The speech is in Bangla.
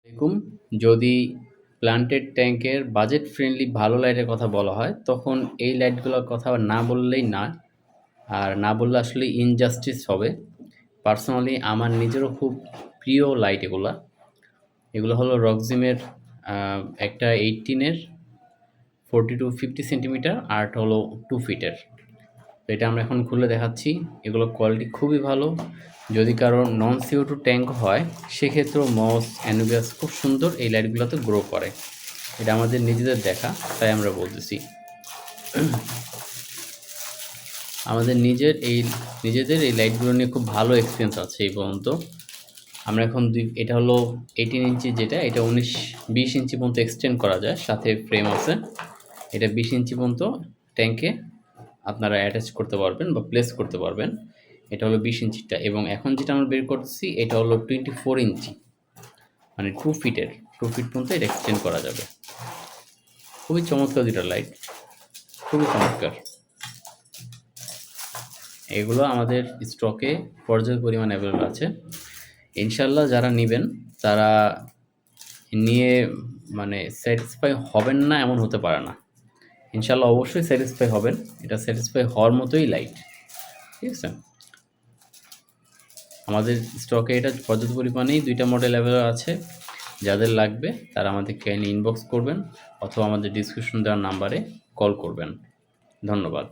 দেখুন, যদি প্ল্যান্টেড ট্যাঙ্কের বাজেট ফ্রেন্ডলি ভালো লাইটের কথা বলা হয়, তখন এই লাইটগুলোর কথা না বললেই না। আর না বললে আসলে ইনজাস্টিস হবে। পার্সোনালি আমার নিজেরও খুব প্রিয় লাইট এগুলা। এগুলো হলো রকজিমের একটা 18-এর 40-50 সেন্টিমিটার আর একটা হলো 2 ফিটের। তো এটা আমরা এখন খুলে দেখাচ্ছি। এগুলোর কোয়ালিটি খুবই ভালো। যদি কারো নন CO2 ট্যাঙ্ক হয়, সেক্ষেত্রেও মস, অ্যানুবিয়াস খুব সুন্দর এই লাইটগুলোতে গ্রো করে। এটা আমাদের নিজেদের দেখা, তাই আমরা বলতেছি। আমাদের নিজেদের এই লাইটগুলো নিয়ে খুব ভালো এক্সপিরিয়েন্স আছে এই পর্যন্ত। আমরা এখন এটা হলো 18 ইঞ্চি, যেটা এটা 20 ইঞ্চি পর্যন্ত এক্সটেন্ড করা যায়, সাথে ফ্রেম আছে। এটা 20 ইঞ্চি পর্যন্ত ট্যাঙ্কে আপনারা অ্যাটাচ করতে পারবেন বা প্লেস করতে পারবেন। এটা হলো 20 ইঞ্চিটা, এবং এখন যেটা আমরা বের করতেছি এটা হলো 24 ইঞ্চি, মানে 2 ফিটের 2 ফিট পর্যন্ত এটা এক্সটেন্ড করা যাবে। খুবই চমৎকার দুটো লাইট, খুবই চমৎকার। এগুলো আমাদের স্টকে পর্যাপ্ত পরিমাণ অ্যাভেলেবল আছে। ইনশাল্লাহ যারা নেবেন তারা নিয়ে মানে স্যাটিসফাই হবেন না এমন হতে পারে না। ইনশাল্লাহ অবশ্যই স্যাটিসফাই হবেন। এটা স্যাটিসফাই হওয়ার মতোই লাইট, ঠিক আছে। আমাদের স্টকে এটা পর্যাপ্ত পরিমাণেই 2টা মডেল অ্যাভেলেবল আছে। যাদের লাগবে তারা আমাদেরকে ইনবক্স করবেন অথবা আমাদের ডিসক্রিপশন দেওয়ার নাম্বারে কল করবেন। ধন্যবাদ।